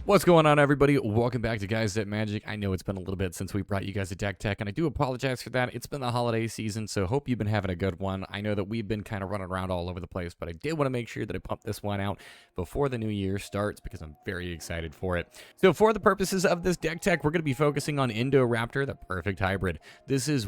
What's going on, everybody? Welcome back to Guys That Magic. I know it's been a little bit since we brought you guys a deck tech, and I do apologize for that. It's been the holiday season, so hope you've been having a good one. I know that we've been kind of running around all over the place, but I did want to make sure that I pump this one out before the new year starts because I'm very excited for it. So for the purposes of this deck tech, we're going to be focusing on Indoraptor, the perfect hybrid. This is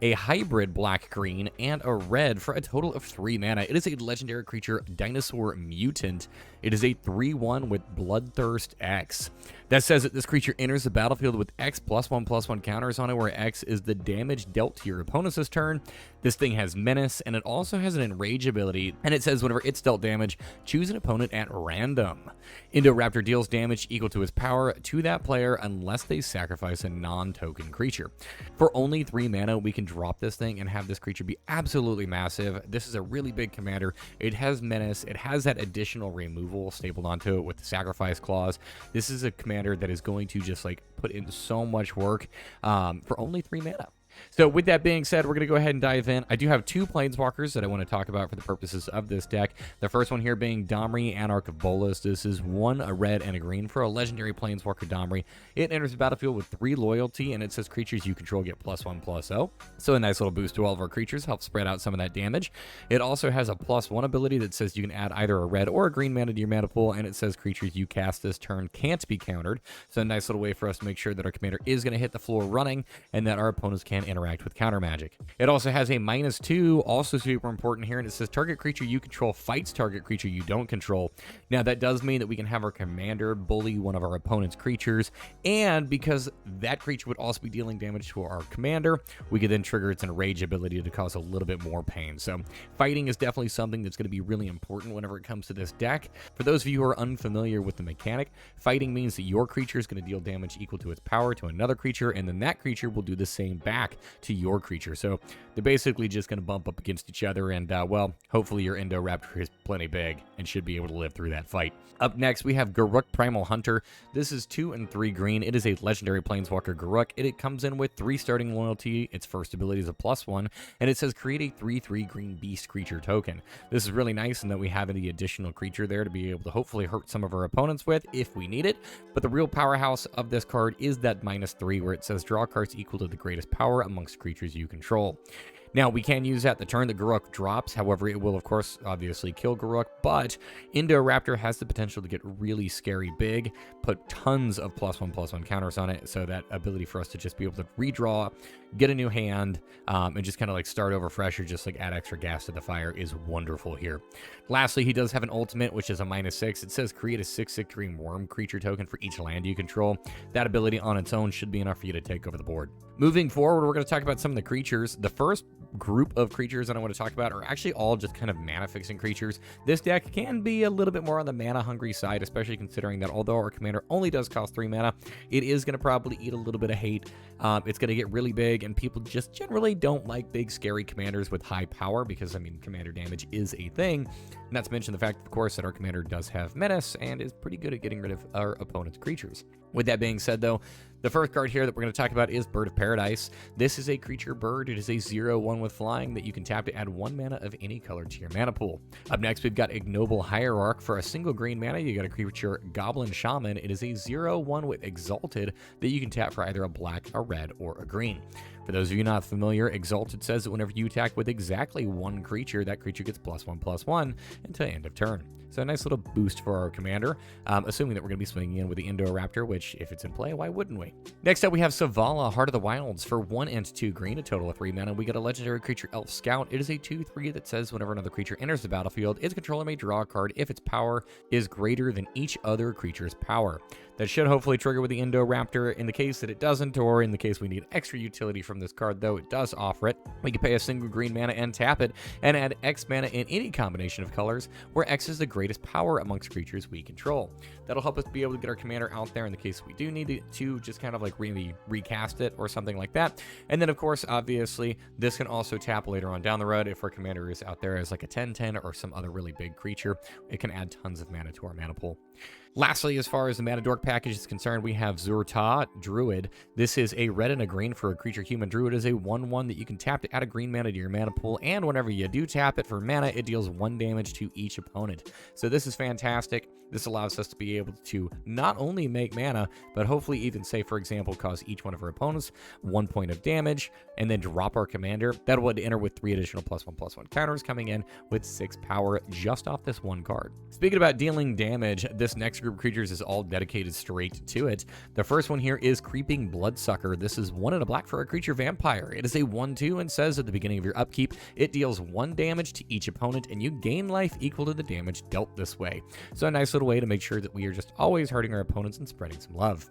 a hybrid black-green, and a red for a total of 3 mana. It is a legendary creature, Dinosaur Mutant. It is a 3/1 with Bloodthirst X. That says that this creature enters the battlefield with X +1/+1 counters on it, where X is the damage dealt to your opponents this turn. This thing has Menace, and it also has an Enrage ability, and it says whenever it's dealt damage, choose an opponent at random. Indoraptor deals damage equal to its power to that player unless they sacrifice a non-token creature. For only 3 mana, we can drop this thing and have this creature be absolutely massive. This is a really big commander. It has Menace. It has that additional removal stapled onto it with the Sacrifice Clause. This is a commander that is going to just like put in so much work for only 3 mana. So with that being said, we're going to go ahead and dive in. I do have 2 Planeswalkers that I want to talk about for the purposes of this deck. The first one here being Domri, Anarch of Bolas. This is 1, a red, and a green for a legendary Planeswalker Domri. It enters the battlefield with 3 loyalty, and it says creatures you control get +1/+0. So a nice little boost to all of our creatures, helps spread out some of that damage. It also has a +1 ability that says you can add either a red or a green mana to your mana pool, and it says creatures you cast this turn can't be countered. So a nice little way for us to make sure that our commander is going to hit the floor running, and that our opponents can interact with counter magic. It also has a -2, also super important here, and it says target creature you control fights target creature you don't control. Now that does mean that we can have our commander bully one of our opponent's creatures, and because that creature would also be dealing damage to our commander, we could then trigger its Enrage ability to cause a little bit more pain. So fighting is definitely something that's going to be really important whenever it comes to this deck. For those of you who are unfamiliar with the mechanic, fighting means that your creature is going to deal damage equal to its power to another creature, and then that creature will do the same back to your creature. So they're basically just going to bump up against each other, and well, hopefully your Indoraptor is plenty big and should be able to live through that fight. Up next, we have Garruk Primal Hunter. This is 2 and 3 green. It is a legendary Planeswalker Garruk. It comes in with 3 starting loyalty. Its first ability is a +1, and it says create a 3/3 green beast creature token. This is really nice in that we have the additional creature there to be able to hopefully hurt some of our opponents with if we need it. But the real powerhouse of this card is that -3, where it says draw cards equal to the greatest power amongst creatures you control. Now, we can use that the turn that Garruk drops. However, it will, of course, obviously kill Garruk, but Indoraptor has the potential to get really scary big, put tons of +1/+1 counters on it, so that ability for us to just be able to redraw, get a new hand, and just kind of like start over fresh or just like add extra gas to the fire is wonderful here. Lastly, he does have an ultimate, which is a -6. It says create a 6/6 green worm creature token for each land you control. That ability on its own should be enough for you to take over the board. Moving forward, we're going to talk about some of the creatures. The first group of creatures that I want to talk about are actually all just kind of mana fixing creatures. This deck can be a little bit more on the mana hungry side, especially considering that although our commander only does cost 3 mana, it is going to probably eat a little bit of hate. It's going to get really big, and people just generally don't like big scary commanders with high power because, I mean, commander damage is a thing. Not to mention the fact, of course, that our commander does have Menace and is pretty good at getting rid of our opponent's creatures. With that being said, though, the first card here that we're going to talk about is Bird of Paradise. This is a creature bird. It is a 0/1 with flying that you can tap to add 1 mana of any color to your mana pool. Up next, we've got Ignoble Hierarch. For a single green mana, you got a creature Goblin Shaman. It is a 0/1 with Exalted that you can tap for either a black, a red, or a green. For those of you not familiar, Exalted says that whenever you attack with exactly 1 creature, that creature gets +1/+1 until end of turn. So a nice little boost for our commander, assuming that we're going to be swinging in with the Indoraptor, which, if it's in play, why wouldn't we? Next up, we have Savala, Heart of the Wilds. For 1 and 2 green, a total of 3 mana, we get a legendary creature Elf Scout. It is a 2/3 that says whenever another creature enters the battlefield, its controller may draw a card if its power is greater than each other creature's power. That should hopefully trigger with the Indoraptor. In the case that it doesn't, or in the case we need extra utility from this card, though it does offer it, we can pay a single green mana and tap it, and add X mana in any combination of colors, where X is the greatest power amongst creatures we control. That'll help us be able to get our commander out there in the case we do need to just kind of like really recast it or something like that. And then, of course, obviously, this can also tap later on down the road if our commander is out there as like a 10/10 or some other really big creature. It can add tons of mana to our mana pool. Lastly, as far as the Mana Dork package is concerned, we have Zurta Druid. This is a red and a green for a creature human druid. It is a 1/1 that you can tap to add a green mana to your mana pool, and whenever you do tap it for mana, it deals 1 damage to each opponent. So this is fantastic. This allows us to be able to not only make mana, but hopefully even, say, for example, cause each one of our opponents 1 point of damage, and then drop our commander. That would enter with 3 additional +1/+1 counters coming in with 6 power just off this one card. Speaking about dealing damage, this next group of creatures is all dedicated straight to it. The first one here is Creeping Bloodsucker. This is 1 and a black for a creature vampire. It is a 1/2 and says at the beginning of your upkeep, it deals 1 damage to each opponent, and you gain life equal to the damage dealt this way. So a nice little way to make sure that we are just always hurting our opponents and spreading some love.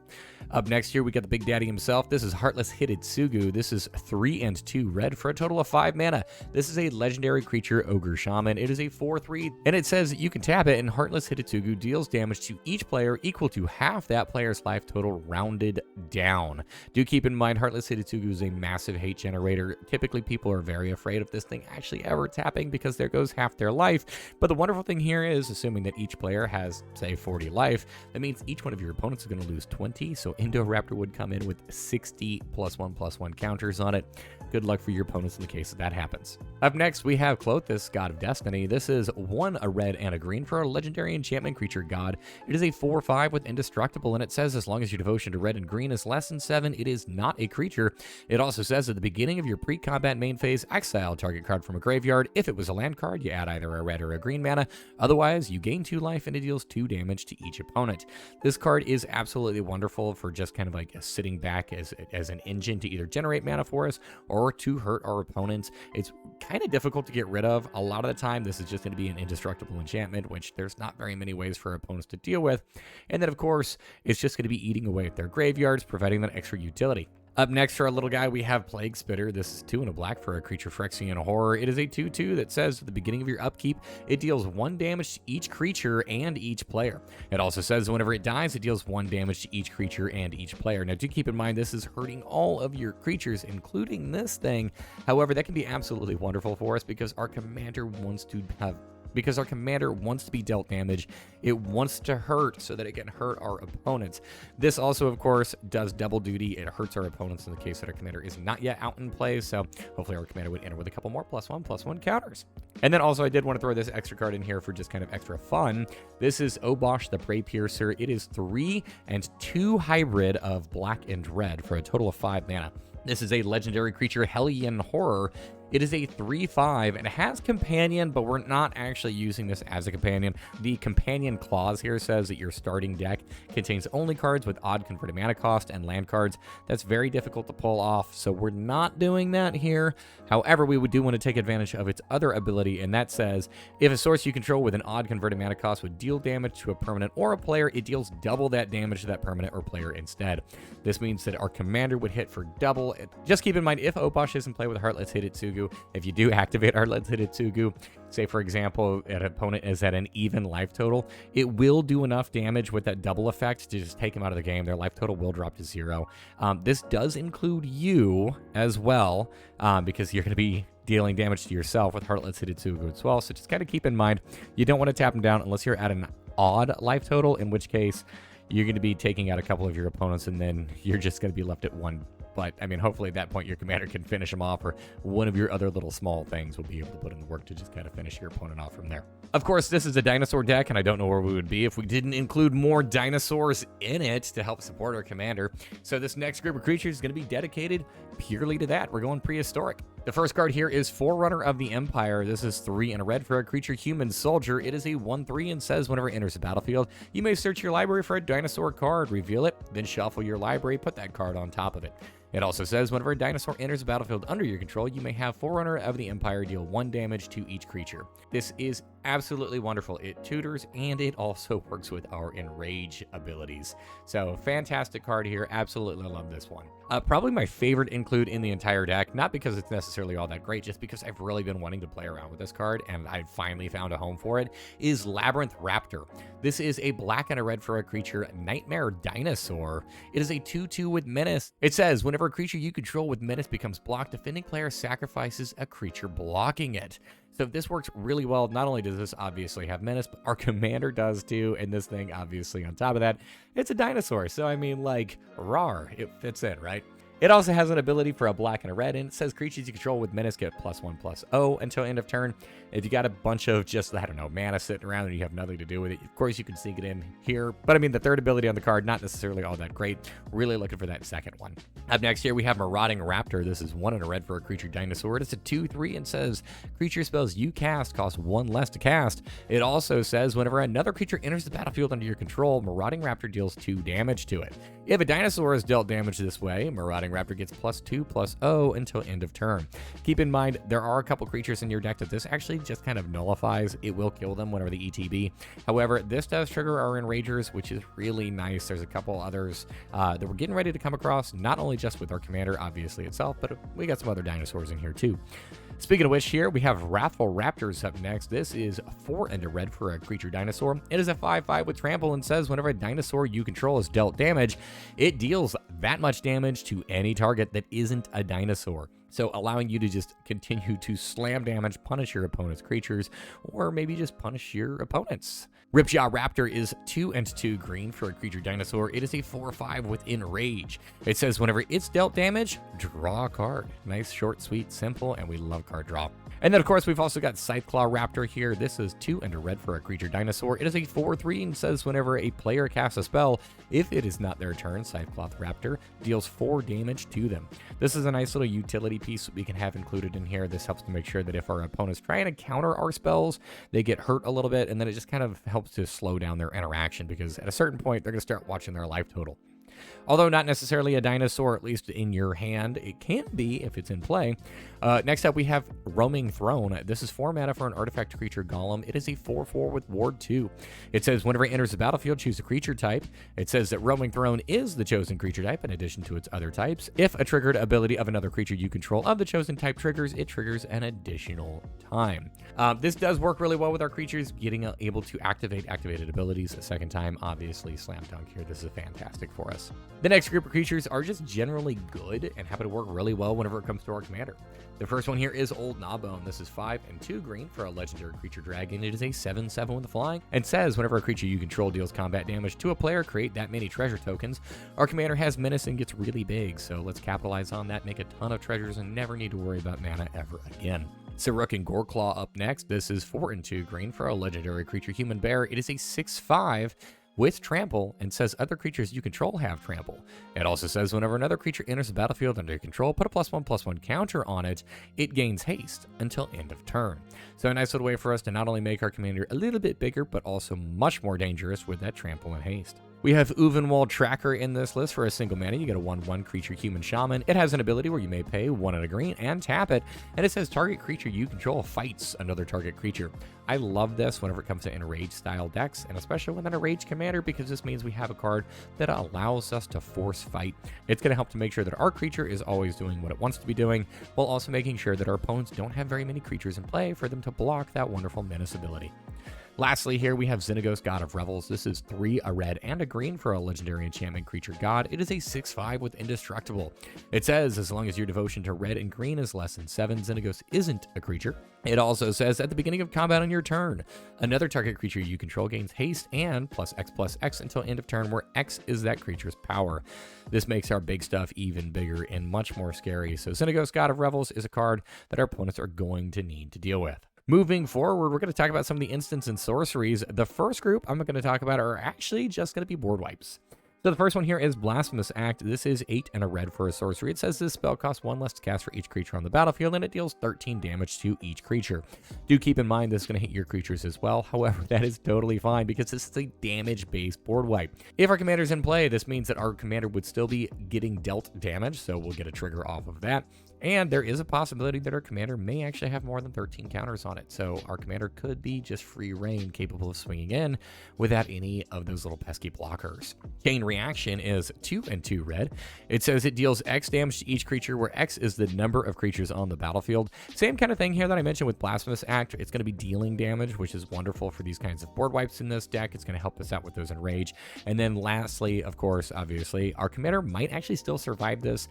Up next here, we got the Big Daddy himself. This is Heartless Hidetsugu. This is 3 and 2 red for a total of 5 mana. This is a legendary creature, Ogre Shaman. It is a 4/3, and it says you can tap it, and Heartless Hidetsugu deals damage to each player equal to half that player's life total rounded down. Do keep in mind, Heartless Hidetsugu is a massive hate generator. Typically, people are very afraid of this thing actually ever tapping because there goes half their life. But the wonderful thing here is, assuming that each player has, say, 40 life, that means each one of your opponents is going to lose 20, so Indoraptor would come in with 60 +1/+1 counters on it. Good luck for your opponents in the case that happens. Up next, we have Klothys, God of Destiny. This is 1 a red and a green for a legendary enchantment creature god. It is a 4/5 with Indestructible, and it says as long as your devotion to red and green is less than 7, it is not a creature. It also says at the beginning of your pre-combat main phase, exile target card from a graveyard. If it was a land card, you add either a red or a green mana. Otherwise, you gain 2 life, and it deals 2 damage to each opponent. This card is absolutely wonderful for just kind of like sitting back as an engine to either generate mana for us or to hurt our opponents. It's kind of difficult to get rid of. A lot of the time, this is just going to be an indestructible enchantment, which there's not very many ways for opponents to deal with. And then, of course, it's just going to be eating away at their graveyards, providing that extra utility. Up next for our little guy, we have Plague Spitter. This is 2 and a black for a creature Phyrexian Horror. It is a 2/2 that says at the beginning of your upkeep, it deals 1 damage to each creature and each player. It also says whenever it dies, it deals 1 damage to each creature and each player. Now, do keep in mind, this is hurting all of your creatures, including this thing. However, that can be absolutely wonderful for us because our commander wants to be dealt damage. It wants to hurt so that it can hurt our opponents. This also, of course, does double duty. It hurts our opponents in the case that our commander is not yet out in play, so hopefully our commander would enter with a couple more +1/+1 counters. And then also, I did want to throw this extra card in here for just kind of extra fun. This is Obosh the Prey Piercer. It is 3 and 2 hybrid of black and red for a total of 5 mana. This is a legendary creature, Hellion Horror. It is a 3/5 and it has companion, but we're not actually using this as a companion. The companion clause here says that your starting deck contains only cards with odd converted mana cost and land cards. That's very difficult to pull off, so we're not doing that here. However, we do want to take advantage of its other ability, and that says if a source you control with an odd converted mana cost would deal damage to a permanent or a player, it deals double that damage to that permanent or player instead. This means that our commander would hit for double. Just keep in mind, if Obosh is in play with Heartless Hidetsugu, if you do activate Heartless Hidetsugu, say for example, an opponent is at an even life total, it will do enough damage with that double effect to just take them out of the game. Their life total will drop to 0. This does include you as well, because you're going to be dealing damage to yourself with Heartless Hidetsugu as well. So just kind of keep in mind, you don't want to tap them down unless you're at an odd life total, in which case you're going to be taking out a couple of your opponents, and then you're just going to be left at 1. But, I mean, hopefully at that point your commander can finish them off, or one of your other little small things will be able to put in the work to just kind of finish your opponent off from there. Of course, this is a dinosaur deck, and I don't know where we would be if we didn't include more dinosaurs in it to help support our commander. So this next group of creatures is going to be dedicated purely to that. We're going prehistoric. The first card here is Forerunner of the Empire. This is 3 and a red for a creature human soldier. It is a 1/3 and says whenever it enters the battlefield, you may search your library for a dinosaur card, reveal it, then shuffle your library, put that card on top of it. It also says whenever a dinosaur enters the battlefield under your control, you may have Forerunner of the Empire deal 1 damage to each creature. This is absolutely wonderful. It tutors and it also works with our Enrage abilities. So fantastic card here. Absolutely love this one. Probably my favorite include in the entire deck, not because it's necessarily necessarily all that great, just because I've really been wanting to play around with this card, and I finally found a home for it, is Labyrinth Raptor. This is a black and a red for a creature, Nightmare Dinosaur. It is a 2/2 with Menace. It says, whenever a creature you control with Menace becomes blocked, defending player sacrifices a creature blocking it. So this works really well. Not only does this obviously have Menace, but our commander does too, and this thing, obviously, on top of that, it's a dinosaur. So, I mean, like, rawr, it fits in, right? It also has an ability for a black and a red, and it says creatures you control with Menace get +1/+0 until end of turn. If you got a bunch of just, I don't know, mana sitting around and you have nothing to do with it, of course you can sneak it in here. But I mean, the third ability on the card, not necessarily all that great. Really looking for that second one. Up next here, we have Marauding Raptor. This is 1 and a red for a creature dinosaur. It's a 2/3 and says creature spells you cast cost 1 less to cast. It also says whenever another creature enters the battlefield under your control, Marauding Raptor deals 2 damage to it. If a dinosaur is dealt damage this way, Marauding Raptor gets +2/+0 until end of turn. Keep in mind, there are a couple creatures in your deck that this actually just kind of nullifies. It will kill them whenever the ETB. However, this does trigger our Enragers, which is really nice. There's a couple others that we're getting ready to come across, not only just with our commander, obviously, itself, but we got some other dinosaurs in here too. Speaking of which, here we have Wrathful Raptors up next. This is 4 and a red for a creature dinosaur. It is a 5/5 with trample and says whenever a dinosaur you control is dealt damage, it deals that much damage to any target that isn't a dinosaur. So allowing you to just continue to slam damage, punish your opponent's creatures, or maybe just punish your opponents. Ripjaw Raptor is 2 and 2 green for a creature dinosaur. It is a 4/5 with Enrage. It says whenever it's dealt damage, draw a card. Nice, short, sweet, simple, and we love card draw. And then, of course, we've also got Scytheclaw Raptor here. This is 2 and a red for a creature dinosaur. It is a 4/3 and says whenever a player casts a spell, if it is not their turn, Scytheclaw Raptor deals 4 damage to them. This is a nice little utility piece we can have included in here. This helps to make sure that if our opponent's trying to counter our spells, they get hurt a little bit, and then it just kind of helps to slow down their interaction, because at a certain point, they're going to start watching their life total. Although not necessarily a dinosaur, at least in your hand, it can be if it's in play. Next up, we have Roaming Throne. This is 4 mana for an artifact creature golem. It is a 4/4 with Ward 2. It says whenever it enters the battlefield, choose a creature type. It says that Roaming Throne is the chosen creature type in addition to its other types. If a triggered ability of another creature you control of the chosen type triggers, it triggers an additional time. This does work really well with our creatures, getting able to activate activated abilities a second time. Obviously, slam dunk here. This is fantastic for us. The next group of creatures are just generally good and happen to work really well whenever it comes to our commander. The first one here is Old Gnawbone. This is 5 and 2 green for a legendary creature dragon. It is a 7/7 with the flying and says whenever a creature you control deals combat damage to a player, create that many treasure tokens. Our commander has menace and gets really big, so let's capitalize on that, make a ton of treasures, and never need to worry about mana ever again. Saruk and Goreclaw up next. This is 4 and 2 green for a legendary creature human bear. It is a 6/5 with trample and says other creatures you control have trample. It also says whenever another creature enters the battlefield under your control, put a +1/+1 counter on it, it gains haste until end of turn. So a nice little way for us to not only make our commander a little bit bigger, but also much more dangerous with that trample and haste. We have Uvenwald Tracker in this list. For a single mana, you get a 1/1 creature human shaman. It has an ability where you may pay 1 and a green and tap it, and it says target creature you control fights another target creature. I love this whenever it comes to Enrage style decks, and especially with an Enrage commander, because this means we have a card that allows us to force fight. It's going to help to make sure that our creature is always doing what it wants to be doing, while also making sure that our opponents don't have very many creatures in play for them to block that wonderful menace ability. Lastly, here we have Xenagos, God of Revels. This is 3, a red, and a green for a legendary enchantment creature god. It is a 6/5 with Indestructible. It says, as long as your devotion to red and green is less than 7, Xenagos isn't a creature. It also says, at the beginning of combat on your turn, another target creature you control gains haste and +X until end of turn, where X is that creature's power. This makes our big stuff even bigger and much more scary. So Xenagos, God of Revels is a card that our opponents are going to need to deal with. Moving forward, we're going to talk about some of the instants and sorceries. The first group I'm going to talk about are actually just going to be board wipes. So the first one here is Blasphemous Act. This is 8 and a red for a sorcery. It says this spell costs 1 less to cast for each creature on the battlefield, and it deals 13 damage to each creature. Do keep in mind this is going to hit your creatures as well. However, that is totally fine because this is a damage-based board wipe. If our commander's in play, this means that our commander would still be getting dealt damage, so we'll get a trigger off of that. And there is a possibility that our commander may actually have more than 13 counters on it. So our commander could be just free reign, capable of swinging in without any of those little pesky blockers. Chain Reaction is 2 and 2 red. It says it deals X damage to each creature, where X is the number of creatures on the battlefield. Same kind of thing here that I mentioned with Blasphemous Act. It's going to be dealing damage, which is wonderful for these kinds of board wipes in this deck. It's going to help us out with those Enrage. And then lastly, of course, obviously, our commander might actually still survive this.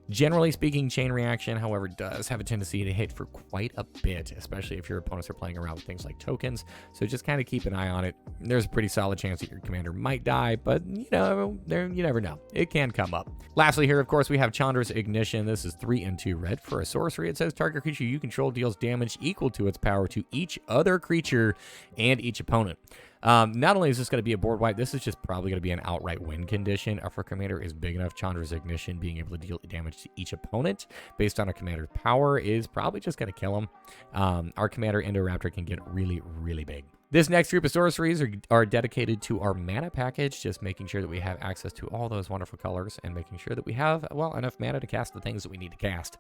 Generally speaking, Chain Reaction, however, does have a tendency to hit for quite a bit, especially if your opponents are playing around with things like tokens. So just kind of keep an eye on it. There's a pretty solid chance that your commander might die, but you never know. It can come up. Lastly here, of course, we have Chandra's Ignition. This is 3 and 2 red for a sorcery. It says target creature you control deals damage equal to its power to each other creature and each opponent. Not only is this going to be a board wipe, this is just probably going to be an outright win condition. If our commander is big enough, Chandra's Ignition, being able to deal damage to each opponent based on a commander's power, is probably just going to kill him. Our commander, Indoraptor, can get really, really big. This next group of sorceries are dedicated to our mana package, just making sure that we have access to all those wonderful colors and making sure that we have, well, enough mana to cast the things that we need to cast.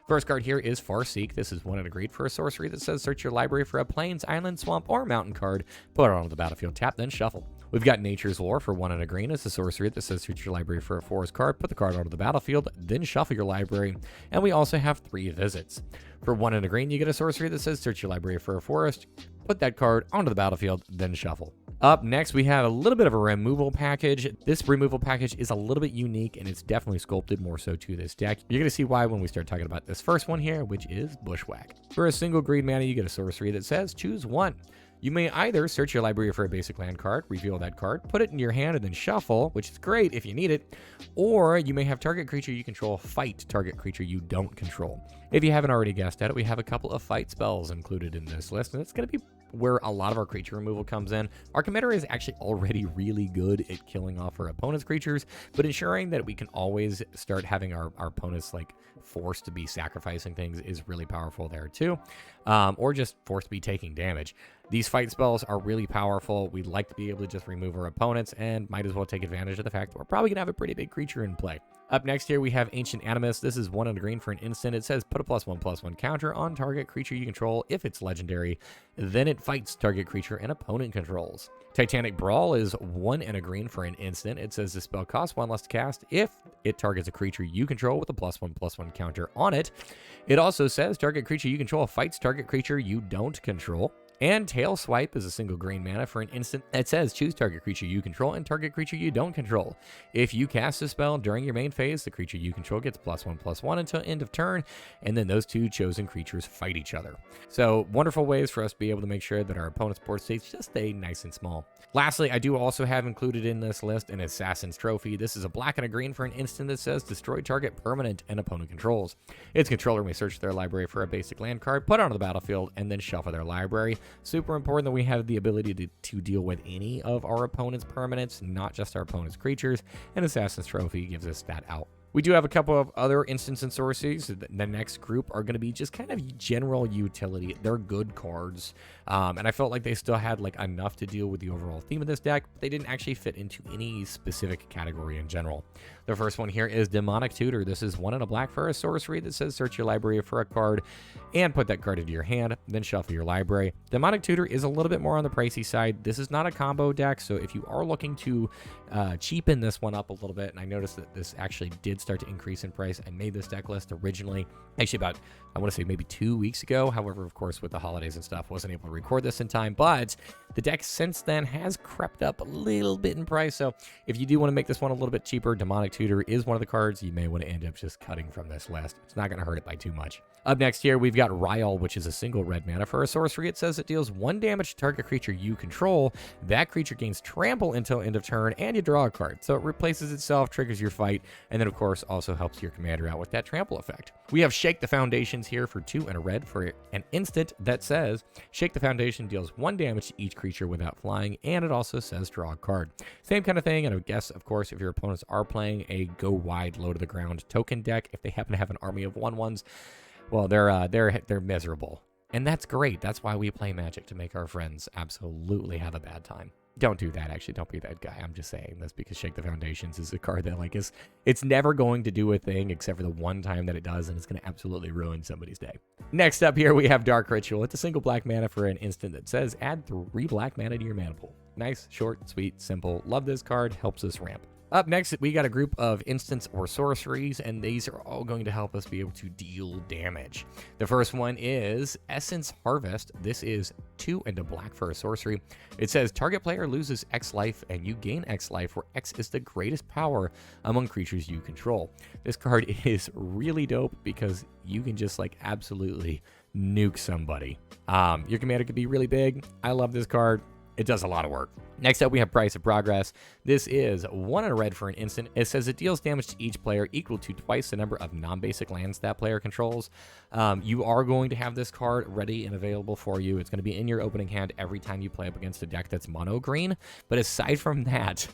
First card here is Farseek. This is 1 and a green for a sorcery that says search your library for a plains, island, swamp, or mountain card, put it onto the battlefield, tap, then shuffle. We've got Nature's Lore for 1 and a green. It's a sorcery that says search your library for a forest card, put the card onto the battlefield, then shuffle your library. And we also have 3 visits. For 1 and a green, you get a sorcery that says search your library for a forest, put that card onto the battlefield, then shuffle. Up next, we have a little bit of a removal package. This removal package is a little bit unique, and it's definitely sculpted more so to this deck. You're going to see why when we start talking about this first one here, which is Bushwhack. For a single green mana, you get a sorcery that says choose 1. You may either search your library for a basic land card, reveal that card, put it in your hand, and then shuffle, which is great if you need it, or you may have target creature you control fight target creature you don't control. If you haven't already guessed at it, we have a couple of fight spells included in this list, and it's going to be where a lot of our creature removal comes in. Our commander is actually already really good at killing off our opponent's creatures, but ensuring that we can always start having our opponents like forced to be sacrificing things is really powerful there too, or just forced to be taking damage. These fight spells are really powerful. We'd like to be able to just remove our opponents and might as well take advantage of the fact that we're probably going to have a pretty big creature in play. Up next here, we have Ancient Animus. This is 1 and a green for an instant. It says put a +1/+1 counter on target creature you control if it's legendary. Then it fights target creature and opponent controls. Titanic Brawl is 1 and a green for an instant. It says the spell costs 1 less to cast if it targets a creature you control with a +1/+1 counter on it. It also says target creature you control fights target creature you don't control. And Tail Swipe is a single green mana for an instant that says choose target creature you control and target creature you don't control. If you cast a spell during your main phase, the creature you control gets +1/+1 until end of turn, and then those 2 chosen creatures fight each other. So wonderful ways for us to be able to make sure that our opponent's board states just stay nice and small. Lastly, I do also have included in this list an Assassin's Trophy. This is a black and a green for an instant that says destroy target permanent and opponent controls. Its controller may search their library for a basic land card, put it onto the battlefield, and then shuffle their library. Super important that we have the ability to deal with any of our opponent's permanents, not just our opponent's creatures, and Assassin's Trophy gives us that out. We do have a couple of other instants and sorceries. The next group are going to be just kind of general utility. They're good cards, and I felt like they still had like enough to deal with the overall theme of this deck, but they didn't actually fit into any specific category in general. The first one here is Demonic Tutor. This is 1 and a black for a sorcery that says search your library for a card and put that card into your hand, then shuffle your library. Demonic Tutor is a little bit more on the pricey side. This is not a combo deck, so if you are looking to cheapen this one up a little bit, and I noticed that this actually did start to increase in price. I made this deck list originally, actually about, I want to say maybe 2 weeks ago. However, of course, with the holidays and stuff, wasn't able to record this in time, but the deck since then has crept up a little bit in price. So if you do want to make this one a little bit cheaper, Demonic Tutor is one of the cards you may want to end up just cutting from this list. It's not going to hurt it by too much. Up next here, we've got Ryle, which is a single red mana for a sorcery. It says it deals 1 damage to target creature you control. That creature gains trample until end of turn, and you draw a card. So it replaces itself, triggers your fight, and then, of course, also helps your commander out with that trample effect. We have Shake the Foundations here for 2 and a red for an instant that says Shake the Foundation deals 1 damage to each creature without flying, and it also says draw a card. Same kind of thing, and I would guess, of course, if your opponents are playing a go wide, low to the ground token deck, if they happen to have an army of 1/1s, well, they're miserable. And that's great. That's why we play Magic, to make our friends absolutely have a bad time. Don't do that, actually. Don't be that guy. I'm just saying this because Shake the Foundations is a card that, like, it's never going to do a thing except for the one time that it does, and it's going to absolutely ruin somebody's day. Next up here, we have Dark Ritual. It's a single black mana for an instant that says add 3 black mana to your mana pool. Nice, short, sweet, simple. Love this card. Helps us ramp. Up next, we got a group of instants or sorceries, and these are all going to help us be able to deal damage. The first one is Essence Harvest. This is 2 and a black for a sorcery. It says target player loses X life and you gain X life, where X is the greatest power among creatures you control. This card is really dope because you can just like absolutely nuke somebody. Your commander could be really big. I love this card. It does a lot of work. Next up, we have Price of Progress. This is 1 and a red for an instant. It says it deals damage to each player equal to twice the number of non-basic lands that player controls. You are going to have this card ready and available for you. It's going to be in your opening hand every time you play up against a deck that's mono green. But aside from that,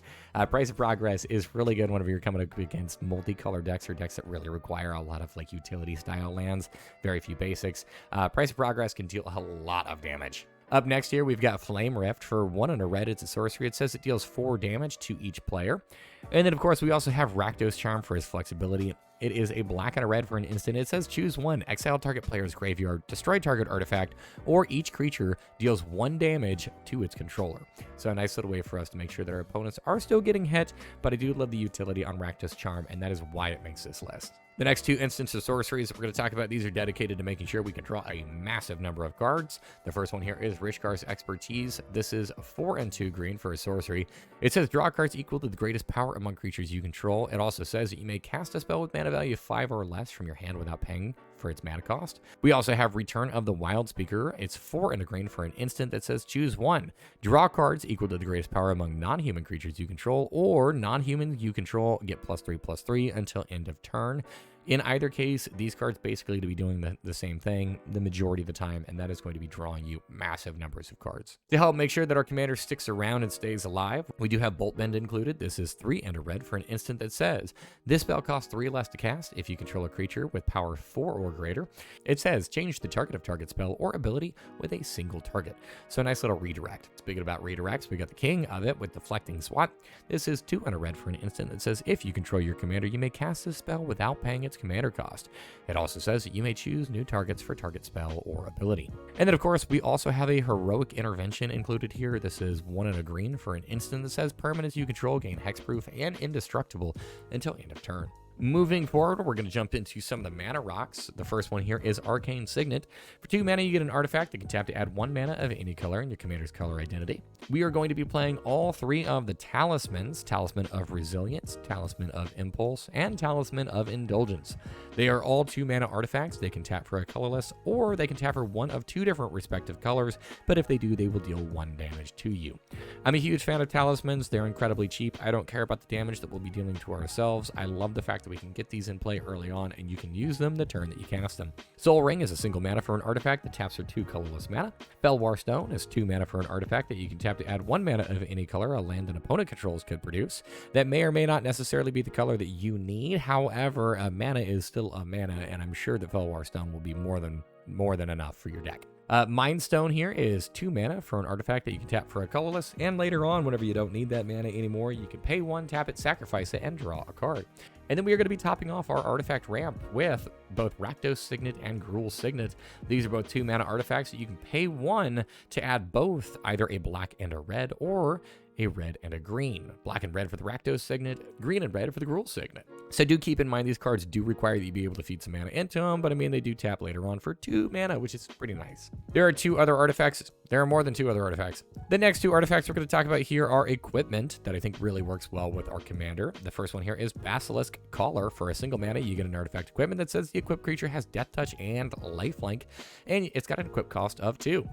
Price of Progress is really good whenever you're coming up against multicolor decks or decks that really require a lot of like utility style lands, very few basics. Price of Progress can deal a lot of damage. Up next here, we've got Flame Rift for 1 and a red. It's a sorcery. It says it deals 4 damage to each player. And then, of course, we also have Rakdos Charm for his flexibility. It is a black and a red for an instant. It says choose 1, exile target player's graveyard, destroy target artifact, or each creature deals 1 damage to its controller. So a nice little way for us to make sure that our opponents are still getting hit, but I do love the utility on Rakdos Charm, and that is why it makes this list. The next 2 instances of sorceries that we're going to talk about, these are dedicated to making sure we can draw a massive number of cards. The first one here is Rishkar's Expertise. This is 4 and 2 green for a sorcery. It says draw cards equal to the greatest power among creatures you control. It also says that you may cast a spell with mana value 5 or less from your hand without paying for its mana cost. We also have Return of the Wild Speaker. It's 4 and a green for an instant that says choose 1. Draw cards equal to the greatest power among non-human creatures you control, or non-human you control get +3/+3 until end of turn. In either case, these cards basically to be doing the same thing the majority of the time, and that is going to be drawing you massive numbers of cards. To help make sure that our commander sticks around and stays alive, we do have Bolt Bend included. This is 3 and a red for an instant that says, this spell costs 3 less to cast if you control a creature with power 4 or greater. It says, change the target of target spell or ability with a single target. So a nice little redirect. Speaking about redirects, we got the king of it with Deflecting Swat. This is 2 and a red for an instant that says, if you control your commander, you may cast this spell without paying its commander cost. It also says that you may choose new targets for target spell or ability. And then, of course, we also have a Heroic Intervention included here. This is 1 and a green for an instant that says permanents you control gain hexproof and indestructible until end of turn. Moving forward, we're going to jump into some of the mana rocks. The first one here is Arcane Signet. For 2 mana, you get an artifact that can tap to add 1 mana of any color in your commander's color identity. We are going to be playing all 3 of the talismans: Talisman of Resilience, Talisman of Impulse, and Talisman of Indulgence. They are all 2 mana artifacts. They can tap for a colorless, or they can tap for one of 2 different respective colors, but if they do, they will deal 1 damage to you. I'm a huge fan of talismans. They're incredibly cheap. I don't care about the damage that we'll be dealing to ourselves. I love the fact that we can get these in play early on, and you can use them the turn that you cast them. Soul Ring is a single mana for an artifact that taps for 2 colorless mana. Felwar Stone is 2 mana for an artifact that you can tap to add 1 mana of any color a land an opponent controls could produce. That may or may not necessarily be the color that you need. However, a mana is still a mana, and I'm sure that Felwar Stone will be more than enough for your deck. Mind Stone here is 2 mana for an artifact that you can tap for a colorless, and later on, whenever you don't need that mana anymore, you can pay 1, tap it, sacrifice it, and draw a card. And then we are going to be topping off our artifact ramp with both Rakdos Signet and Gruul Signet. These are both 2 mana artifacts that you can pay 1 to add both either a black and a red, or a red and a green. Black and red for the Rakdos Signet, green and red for the Gruul Signet. So do keep in mind these cards do require that you be able to feed some mana into them, but I mean, they do tap later on for 2 mana, which is pretty nice. There are 2 other artifacts. There are more than 2 other artifacts. The next 2 artifacts we're going to talk about here are equipment that I think really works well with our commander. The first one here is Basilisk Collar. For a single mana, you get an artifact equipment that says the equipped creature has Death Touch and Lifelink, and it's got an equip cost of 2.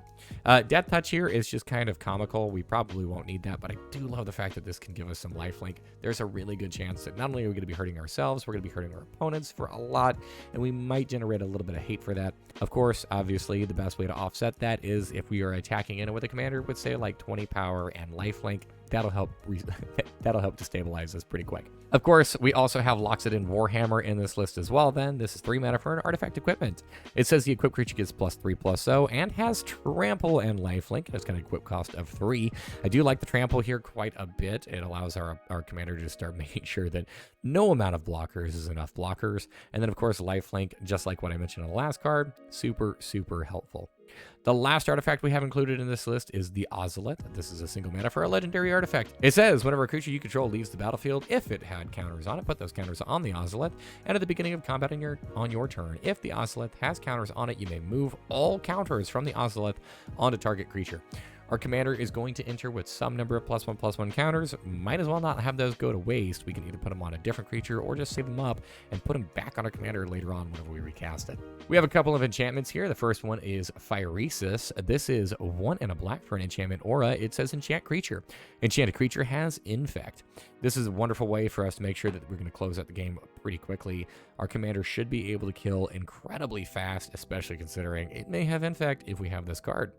Death Touch here is just kind of comical. We probably won't need that, but I do love the fact that this can give us some lifelink. There's a really good chance that not only are we going to be hurting ourselves, we're going to be hurting our opponents for a lot, and we might generate a little bit of hate for that. Of course, obviously, the best way to offset that is if we are attacking in with a commander with, say, like 20 power and lifelink. that'll help that'll help to stabilize this pretty quick. Of course, we also have Loxodon Warhammer in this list as well. Then this is 3 mana for an artifact equipment. It says the equipped creature gets +3/+0 and has trample and lifelink. It's got an equip cost of 3. I do like the trample here quite a bit. It allows our commander to start making sure that no amount of blockers is enough blockers. And then of course lifelink, just like what I mentioned on the last card, super helpful. The last artifact we have included in this list is the Ozolith. This is a single mana for a legendary artifact. It says whenever a creature you control leaves the battlefield, if it had counters on it, put those counters on the Ozolith. And at the beginning of combat on your turn, if the Ozolith has counters on it, you may move all counters from the Ozolith onto target creature. Our commander is going to enter with some number of +1/+1 counters. Might as well not have those go to waste. We can either put them on a different creature or just save them up and put them back on our commander later on whenever we recast it. We have a couple of enchantments here. The first one is Phyresis. This is 1 and a black for an enchantment aura. It says enchant creature. Enchanted creature has infect. This is a wonderful way for us to make sure that we're going to close out the game pretty quickly. Our commander should be able to kill incredibly fast, especially considering it may have infect if we have this card.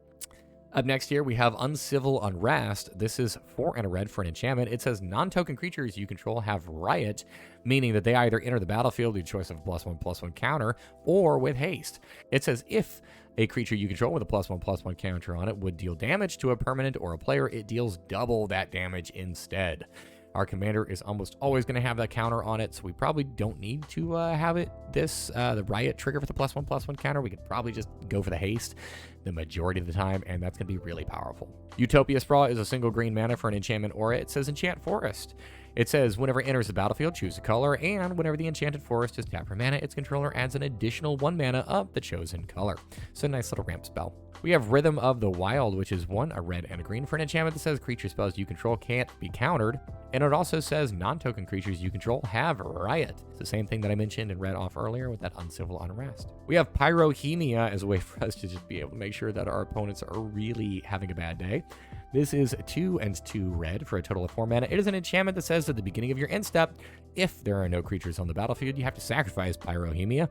Up next here, we have Uncivil Unrest. This is 4 and a red for an enchantment. It says non-token creatures you control have Riot, meaning that they either enter the battlefield with a choice of a +1/+1 counter or with haste. It says if a creature you control with a +1/+1 counter on it would deal damage to a permanent or a player, it deals double that damage instead. Our commander is almost always going to have that counter on it, so we probably don't need to have the Riot trigger for the +1/+1 counter. We could probably just go for the haste the majority of the time, and that's going to be really powerful. Utopia Sprawl is a single green mana for an enchantment aura. It says Enchant Forest. It says whenever it enters the battlefield, choose a color, and whenever the enchanted forest is tapped for mana, its controller adds an additional 1 mana of the chosen color. So nice little ramp spell. We have Rhythm of the Wild, which is 1, a red and a green for an enchantment that says creature spells you control can't be countered. And it also says non-token creatures you control have Riot. It's the same thing that I mentioned and read off earlier with that Uncivil Unrest. We have Pyrohemia as a way for us to just be able to make sure that our opponents are really having a bad day. This is 2 and 2 red for a total of 4 mana. It is an enchantment that says at the beginning of your end step, if there are no creatures on the battlefield, you have to sacrifice Pyrohemia.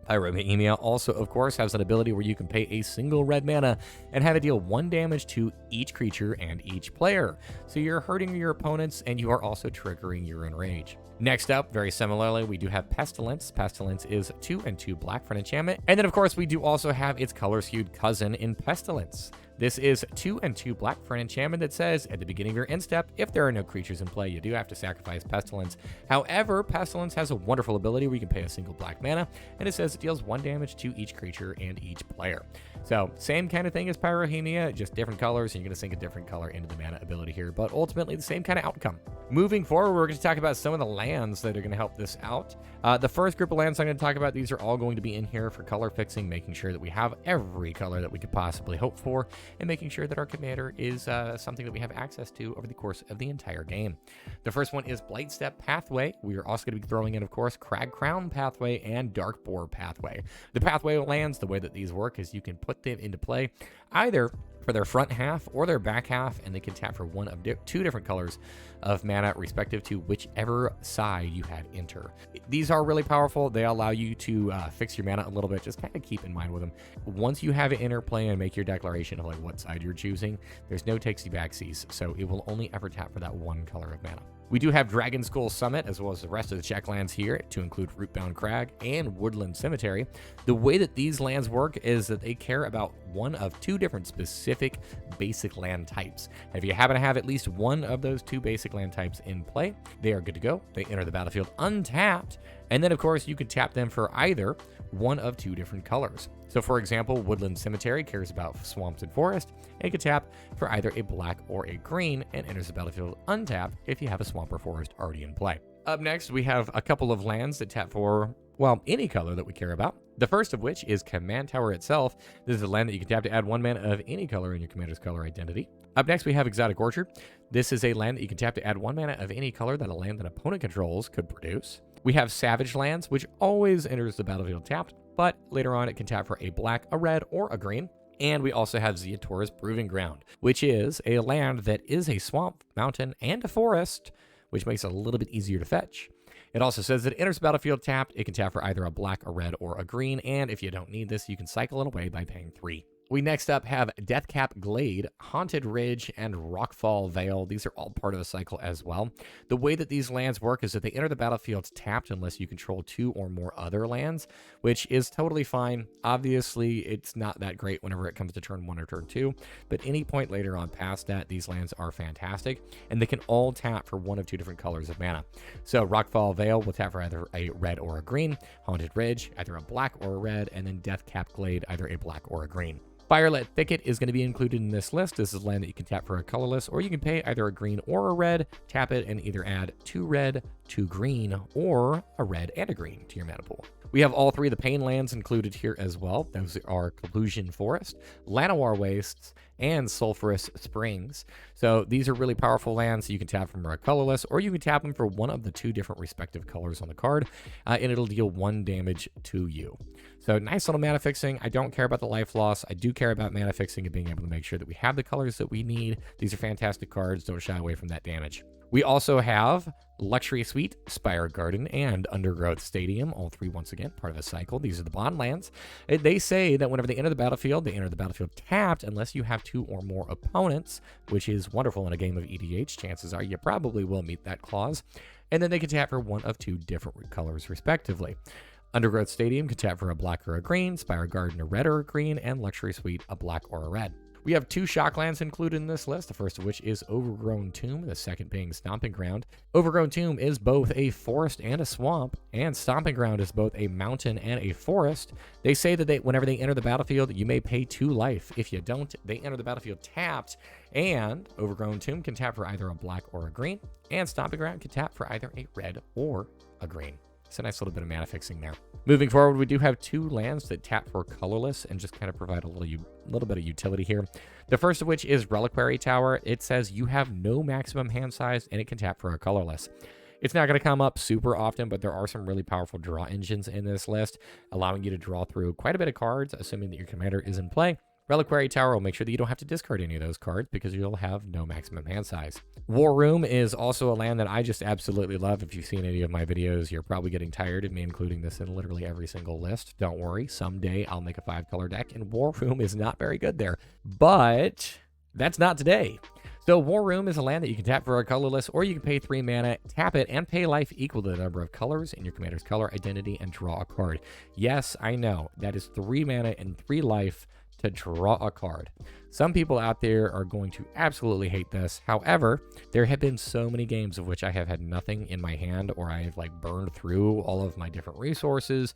Pyrohemia also, of course, has an ability where you can pay a single red mana and have it deal 1 damage to each creature and each player. So you're hurting your opponents and you are also triggering your Enrage. Next up, very similarly, we do have Pestilence. Pestilence is 2 and 2 black for an enchantment. And then, of course, we do also have its color-skewed cousin in Pestilence. This is 2 and 2 black for an enchantment that says, at the beginning of your end step, if there are no creatures in play, you do have to sacrifice Pestilence. However, Pestilence has a wonderful ability where you can pay a single black mana, and it says it deals 1 damage to each creature and each player. So, same kind of thing as Pyrohemia, just different colors, and you're going to sink a different color into the mana ability here, but ultimately the same kind of outcome. Moving forward, we're going to talk about some of the lands that are going to help this out. The first group of lands I'm going to talk about, these are all going to be in here for color fixing, making sure that we have every color that we could possibly hope for, and making sure that our commander is something that we have access to over the course of the entire game. The first one is Blightstep Pathway. We are also going to be throwing in, of course, Crag Crown Pathway and Darkboar Pathway. The Pathway lands, the way that these work is you can put them into play either for their front half or their back half, and they can tap for one of 2 different colors of mana respective to whichever side you had enter. These are really powerful. They allow you to fix your mana a little bit. Just kind of keep in mind with them. Once you have it interplay and make your declaration of like what side you're choosing, there's no takesy backsies, so it will only ever tap for that 1 color of mana. We do have Dragon Skull Summit, as well as the rest of the check lands here, to include Rootbound Crag and Woodland Cemetery. The way that these lands work is that they care about one of 2 different specific basic land types. And if you happen to have at least one of those 2 basic land types in play, they are good to go. They enter the battlefield untapped, and then, of course, you can tap them for either one of 2 different colors. So, for example, Woodland Cemetery cares about swamps and forest, and you can tap for either a black or a green and enters the battlefield untapped if you have a swamp or forest already in play. Up next, we have a couple of lands that tap for, well, any color that we care about. The first of which is Command Tower itself. This is a land that you can tap to add 1 mana of any color in your commander's color identity. Up next, we have Exotic Orchard. This is a land that you can tap to add 1 mana of any color that a land that opponent controls could produce. We have Savage Lands, which always enters the battlefield tapped, but later on it can tap for a black, a red, or a green. And we also have Ziatora's Proving Ground, which is a land that is a swamp, mountain, and a forest, which makes it a little bit easier to fetch. It also says that it enters the battlefield tapped. It can tap for either a black, a red, or a green, and if you don't need this, you can cycle it away by paying 3. We next up have Deathcap Glade, Haunted Ridge, and Rockfall Vale. These are all part of the cycle as well. The way that these lands work is that they enter the battlefield tapped unless you control 2 or more other lands, which is totally fine. Obviously, it's not that great whenever it comes to turn 1 or turn 2, but any point later on past that, these lands are fantastic, and they can all tap for one of 2 different colors of mana. So Rockfall Vale will tap for either a red or a green, Haunted Ridge, either a black or a red, and then Deathcap Glade, either a black or a green. Firelit Thicket is going to be included in this list. This is land that you can tap for a colorless, or you can pay either a green or a red, tap it, and either add 2 red, 2 green, or a red and a green to your mana pool. We have all 3 of the Pain lands included here as well. Those are Collusion Forest, Llanowar Wastes, and Sulphurous Springs. So these are really powerful lands. You can tap them for a colorless, or you can tap them for one of the 2 different respective colors on the card, and it'll deal 1 damage to you. So nice little mana fixing. I don't care about the life loss. I do care about mana fixing and being able to make sure that we have the colors that we need. These are fantastic cards. Don't shy away from that damage. We also have Luxury Suite, Spire Garden, and Undergrowth Stadium, all 3 once again, part of a cycle. These are the bond lands. They say that whenever they enter the battlefield, they enter the battlefield tapped unless you have 2 or more opponents, which is wonderful in a game of EDH. Chances are you probably will meet that clause. And then they can tap for one of 2 different colors, respectively. Undergrowth Stadium can tap for a black or a green, Spire Garden a red or a green, and Luxury Suite a black or a red. We have 2 shocklands included in this list, the first of which is Overgrown Tomb, the second being Stomping Ground. Overgrown Tomb is both a forest and a swamp, and Stomping Ground is both a mountain and a forest. They say that whenever they enter the battlefield, you may pay 2 life. If you don't, they enter the battlefield tapped, and Overgrown Tomb can tap for either a black or a green, and Stomping Ground can tap for either a red or a green. It's a nice little bit of mana fixing there. Moving forward, we do have 2 lands that tap for colorless and just kind of provide a little bit of utility here. The first of which is Reliquary Tower. It says you have no maximum hand size and it can tap for a colorless. It's not going to come up super often, but there are some really powerful draw engines in this list, allowing you to draw through quite a bit of cards, assuming that your commander is in play. Reliquary Tower will make sure that you don't have to discard any of those cards because you'll have no maximum hand size. War Room is also a land that I just absolutely love. If you've seen any of my videos, you're probably getting tired of me including this in literally every single list. Don't worry, someday I'll make a 5-color deck, and War Room is not very good there. But that's not today. So War Room is a land that you can tap for a colorless, or you can pay 3 mana, tap it, and pay life equal to the number of colors in your commander's color identity and draw a card. Yes, I know, that is 3 mana and 3 life to draw a card. Some people out there are going to absolutely hate this. However, there have been so many games of which I have had nothing in my hand, or I have burned through all of my different resources,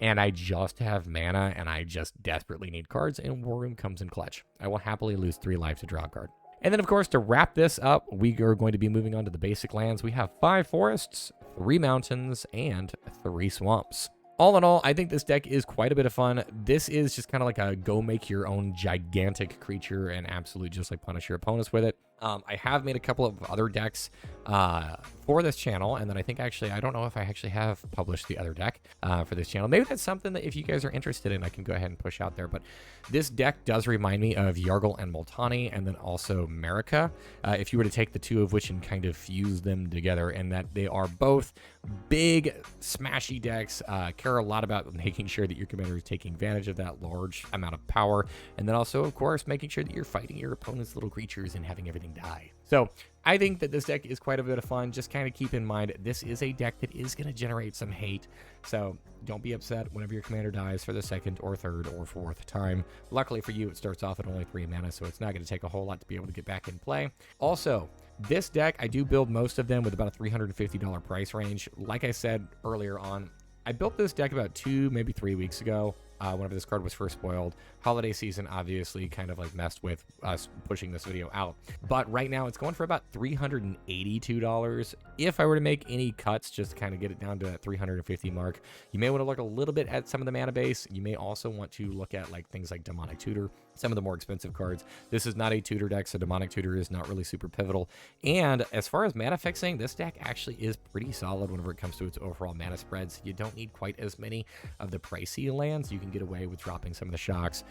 and I just have mana and I just desperately need cards, and War Room comes in clutch. I will happily lose 3 life to draw a card. And then, of course, to wrap this up, we are going to be moving on to the basic lands. We have 5 forests, 3 mountains, and 3 swamps. All in all, I think this deck is quite a bit of fun. This is just kind of like a go make your own gigantic creature and absolutely just punish your opponents with it. I have made a couple of other decks for this channel, and then I think I don't know if I actually have published the other deck for this channel. Maybe that's something that if you guys are interested in, I can go ahead and push out there. But this deck does remind me of Yargle and Multani, and then also Marika. If you were to take the 2 of which and kind of fuse them together, and that they are both big, smashy decks, care a lot about making sure that your commander is taking advantage of that large amount of power, and then also, of course, making sure that you're fighting your opponent's little creatures and having everything die. So I think that this deck is quite a bit of fun. Just kind of keep in mind, this is a deck that is going to generate some hate. So don't be upset whenever your commander dies for the 2nd or 3rd or 4th time. Luckily for you, it starts off at only 3 mana, so it's not going to take a whole lot to be able to get back in play. Also, this deck, I do build most of them with about a $350 price range. Like I said earlier on, I built this deck about 2, maybe 3 weeks ago. Whenever this card was first spoiled. Holiday season obviously kind of messed with us pushing this video out. But right now it's going for about $382. If I were to make any cuts, just to kind of get it down to that 350 mark, you may want to look a little bit at some of the mana base. You may also want to look at things like Demonic Tutor, some of the more expensive cards. This is not a tutor deck, so Demonic Tutor is not really super pivotal. And as far as mana fixing, this deck actually is pretty solid whenever it comes to its overall mana spreads. You don't need quite as many of the pricey lands. You can get away with dropping some of the shocks,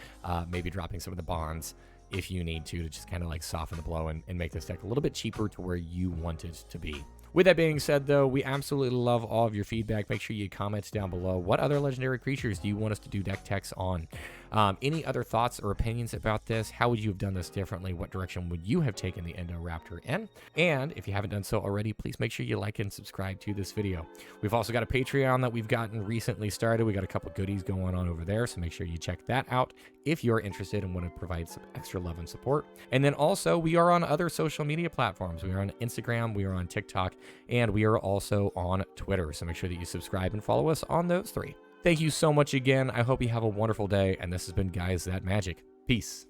maybe dropping some of the bonds if you need to just kind of soften the blow and make this deck a little bit cheaper to where you want it to be. With that being said, though, we absolutely love all of your feedback. Make sure you comment down below. What other legendary creatures do you want us to do deck techs on? Any other thoughts or opinions about this? How would you have done this differently? What direction would you have taken the Indoraptor in? And if you haven't done so already, please make sure you like and subscribe to this video. We've also got a Patreon that we've gotten recently started. We got a couple goodies going on over there, so make sure you check that out if you're interested and want to provide some extra love and support. And then also, we are on other social media platforms. We are on Instagram, we are on TikTok, and we are also on Twitter. So make sure that you subscribe and follow us on those three. Thank you so much again. I hope you have a wonderful day, and this has been Guys That Magic. Peace.